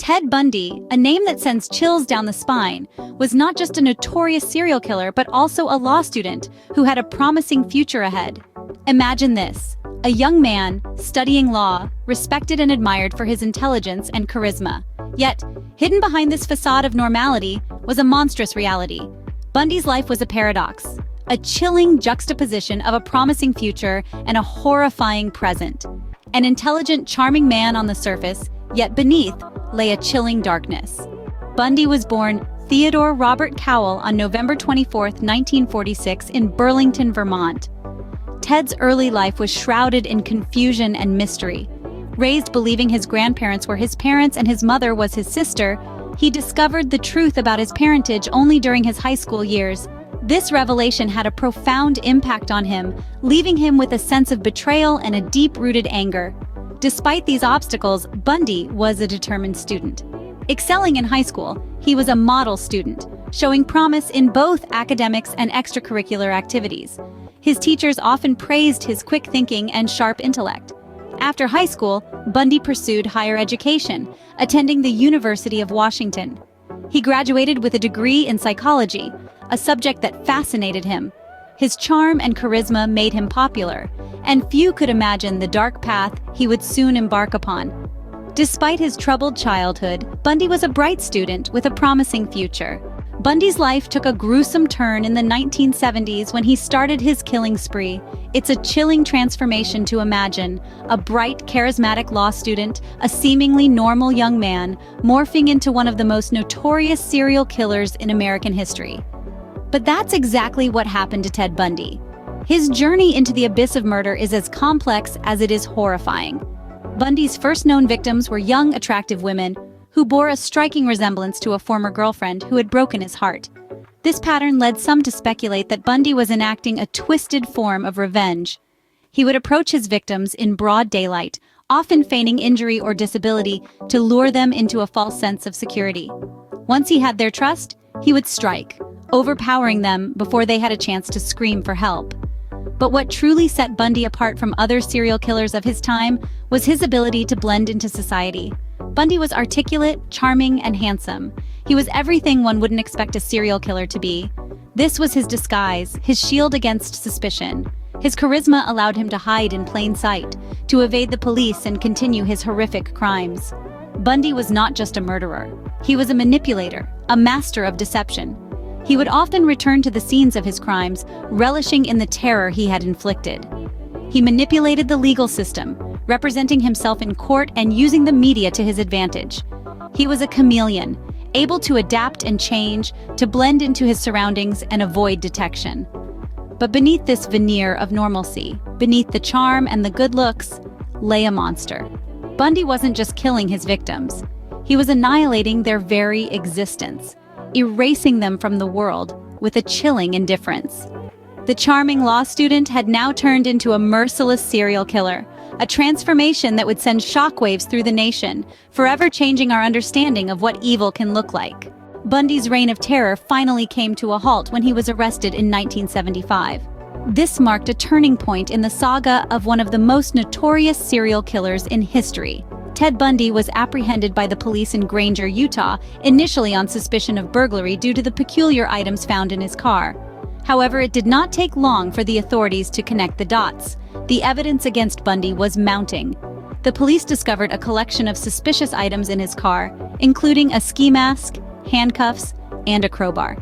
Ted Bundy, a name that sends chills down the spine, was not just a notorious serial killer but also a law student who had a promising future ahead. Imagine this: a young man studying law, respected and admired for his intelligence and charisma. Yet, hidden behind this facade of normality was a monstrous reality. Bundy's life was a paradox, a chilling juxtaposition of a promising future and a horrifying present. An intelligent, charming man on the surface, yet beneath lay a chilling darkness. Bundy was born Theodore Robert Cowell on November 24, 1946 in Burlington, Vermont. Ted's early life was shrouded in confusion and mystery. Raised believing his grandparents were his parents and his mother was his sister, he discovered the truth about his parentage only during his high school years. This revelation had a profound impact on him, leaving him with a sense of betrayal and a deep-rooted anger. Despite these obstacles, Bundy was a determined student. Excelling in high school, he was a model student, showing promise in both academics and extracurricular activities. His teachers often praised his quick thinking and sharp intellect. After high school, Bundy pursued higher education, attending the University of Washington. He graduated with a degree in psychology, a subject that fascinated him. His charm and charisma made him popular, and few could imagine the dark path he would soon embark upon. Despite his troubled childhood, Bundy was a bright student with a promising future. Bundy's life took a gruesome turn in the 1970s when he started his killing spree. It's a chilling transformation to imagine: a bright, charismatic law student, a seemingly normal young man, morphing into one of the most notorious serial killers in American history. But that's exactly what happened to Ted Bundy. His journey into the abyss of murder is as complex as it is horrifying. Bundy's first known victims were young, attractive women who bore a striking resemblance to a former girlfriend who had broken his heart. This pattern led some to speculate that Bundy was enacting a twisted form of revenge. He would approach his victims in broad daylight, often feigning injury or disability to lure them into a false sense of security. Once he had their trust, he would strike, overpowering them before they had a chance to scream for help. But what truly set Bundy apart from other serial killers of his time was his ability to blend into society. Bundy was articulate, charming, and handsome. He was everything one wouldn't expect a serial killer to be. This was his disguise, his shield against suspicion. His charisma allowed him to hide in plain sight, to evade the police and continue his horrific crimes. Bundy was not just a murderer. He was a manipulator, a master of deception. He would often return to the scenes of his crimes, relishing in the terror he had inflicted. He manipulated the legal system, representing himself in court and using the media to his advantage. He was a chameleon, able to adapt and change, to blend into his surroundings and avoid detection. But beneath this veneer of normalcy, beneath the charm and the good looks, lay a monster. Bundy wasn't just killing his victims. He was annihilating their very existence, erasing them from the world with a chilling indifference. The charming law student had now turned into a merciless serial killer, a transformation that would send shockwaves through the nation, forever changing our understanding of what evil can look like. Bundy's reign of terror finally came to a halt when he was arrested in 1975. This marked a turning point in the saga of one of the most notorious serial killers in history. Ted Bundy was apprehended by the police in Granger, Utah, initially on suspicion of burglary due to the peculiar items found in his car. However, it did not take long for the authorities to connect the dots. The evidence against Bundy was mounting. The police discovered a collection of suspicious items in his car, including a ski mask, handcuffs, and a crowbar.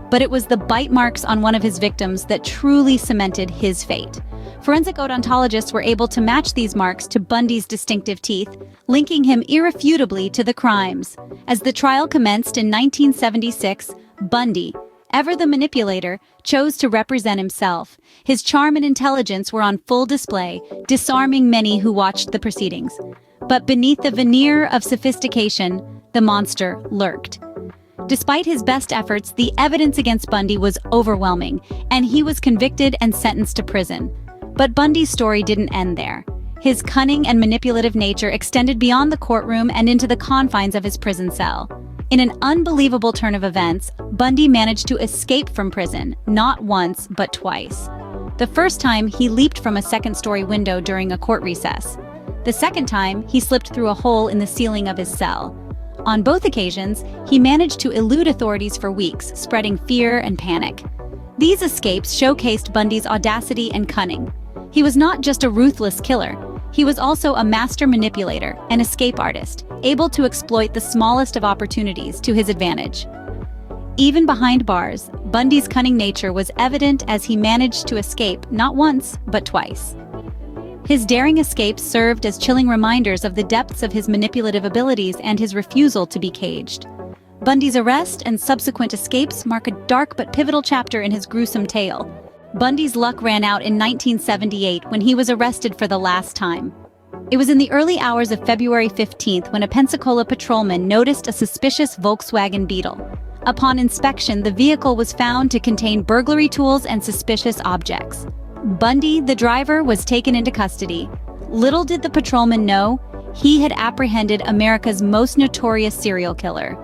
But it was the bite marks on one of his victims that truly cemented his fate. Forensic odontologists were able to match these marks to Bundy's distinctive teeth, linking him irrefutably to the crimes. As the trial commenced in 1976, Bundy, ever the manipulator, chose to represent himself. His charm and intelligence were on full display, disarming many who watched the proceedings. But beneath the veneer of sophistication, the monster lurked. Despite his best efforts, the evidence against Bundy was overwhelming, and he was convicted and sentenced to prison. But Bundy's story didn't end there. His cunning and manipulative nature extended beyond the courtroom and into the confines of his prison cell. In an unbelievable turn of events, Bundy managed to escape from prison, not once, but twice. The first time, he leaped from a second-story window during a court recess. The second time, he slipped through a hole in the ceiling of his cell. On both occasions, he managed to elude authorities for weeks, spreading fear and panic. These escapes showcased Bundy's audacity and cunning. He was not just a ruthless killer, he was also a master manipulator, an escape artist, able to exploit the smallest of opportunities to his advantage. Even behind bars, Bundy's cunning nature was evident as he managed to escape not once, but twice. His daring escapes served as chilling reminders of the depths of his manipulative abilities and his refusal to be caged. Bundy's arrest and subsequent escapes mark a dark but pivotal chapter in his gruesome tale. Bundy's luck ran out in 1978 when he was arrested for the last time. It was in the early hours of February 15th when a Pensacola patrolman noticed a suspicious Volkswagen Beetle. Upon inspection, the vehicle was found to contain burglary tools and suspicious objects. Bundy, the driver, was taken into custody. Little did the patrolman know, he had apprehended America's most notorious serial killer.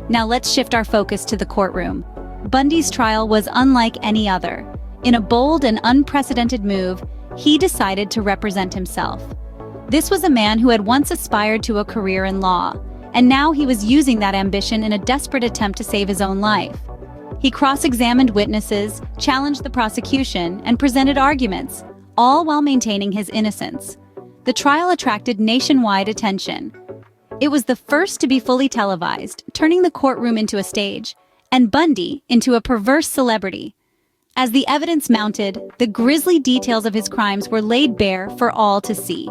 Now let's shift our focus to the courtroom. Bundy's trial was unlike any other. In a bold and unprecedented move, he decided to represent himself. This was a man who had once aspired to a career in law, and now he was using that ambition in a desperate attempt to save his own life. He cross-examined witnesses, challenged the prosecution, and presented arguments, all while maintaining his innocence. The trial attracted nationwide attention. It was the first to be fully televised, turning the courtroom into a stage, and Bundy into a perverse celebrity. As the evidence mounted, the grisly details of his crimes were laid bare for all to see.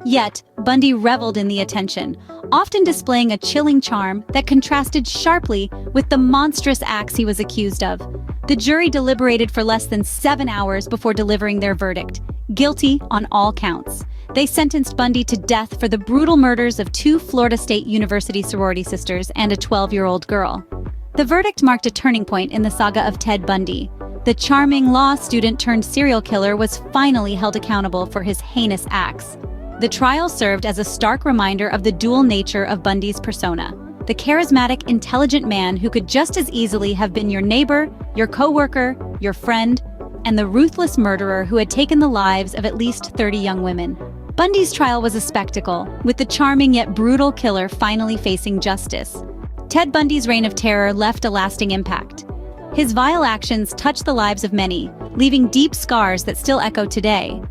Yet, Bundy reveled in the attention, often displaying a chilling charm that contrasted sharply with the monstrous acts he was accused of. The jury deliberated for less than 7 hours before delivering their verdict, guilty on all counts. They sentenced Bundy to death for the brutal murders of 2 Florida State University sorority sisters and a 12-year-old girl. The verdict marked a turning point in the saga of Ted Bundy. The charming law student turned serial killer was finally held accountable for his heinous acts. The trial served as a stark reminder of the dual nature of Bundy's persona. The charismatic, intelligent man who could just as easily have been your neighbor, your co-worker, your friend, and the ruthless murderer who had taken the lives of at least 30 young women. Bundy's trial was a spectacle, with the charming yet brutal killer finally facing justice. Ted Bundy's reign of terror left a lasting impact. His vile actions touched the lives of many, leaving deep scars that still echo today.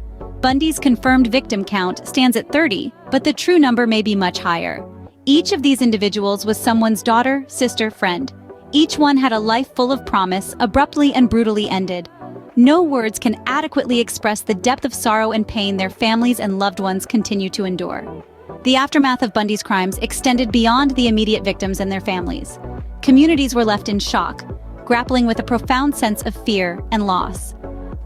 Bundy's confirmed victim count stands at 30, but the true number may be much higher. Each of these individuals was someone's daughter, sister, friend. Each one had a life full of promise, abruptly and brutally ended. No words can adequately express the depth of sorrow and pain their families and loved ones continue to endure. The aftermath of Bundy's crimes extended beyond the immediate victims and their families. Communities were left in shock, grappling with a profound sense of fear and loss.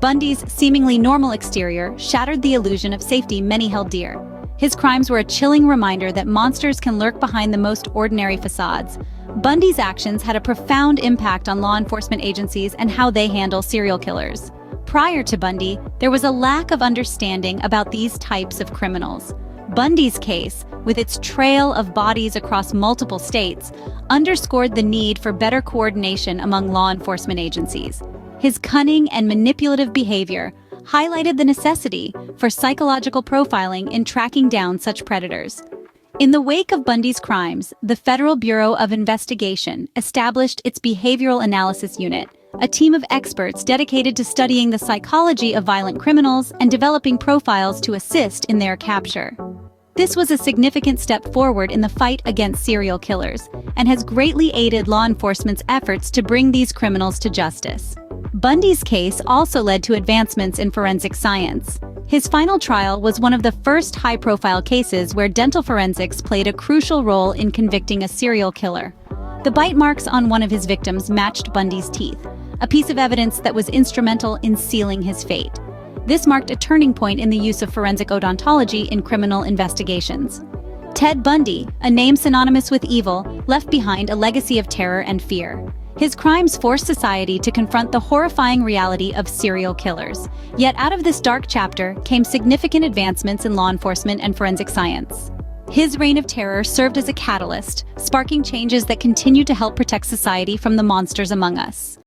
Bundy's seemingly normal exterior shattered the illusion of safety many held dear. His crimes were a chilling reminder that monsters can lurk behind the most ordinary facades. Bundy's actions had a profound impact on law enforcement agencies and how they handle serial killers. Prior to Bundy, there was a lack of understanding about these types of criminals. Bundy's case, with its trail of bodies across multiple states, underscored the need for better coordination among law enforcement agencies. His cunning and manipulative behavior highlighted the necessity for psychological profiling in tracking down such predators. In the wake of Bundy's crimes, the Federal Bureau of Investigation established its Behavioral Analysis Unit, a team of experts dedicated to studying the psychology of violent criminals and developing profiles to assist in their capture. This was a significant step forward in the fight against serial killers and has greatly aided law enforcement's efforts to bring these criminals to justice. Bundy's case also led to advancements in forensic science. His final trial was one of the first high-profile cases where dental forensics played a crucial role in convicting a serial killer. The bite marks on one of his victims matched Bundy's teeth, a piece of evidence that was instrumental in sealing his fate. This marked a turning point in the use of forensic odontology in criminal investigations. Ted Bundy, a name synonymous with evil, left behind a legacy of terror and fear. His crimes forced society to confront the horrifying reality of serial killers. Yet out of this dark chapter came significant advancements in law enforcement and forensic science. His reign of terror served as a catalyst, sparking changes that continue to help protect society from the monsters among us.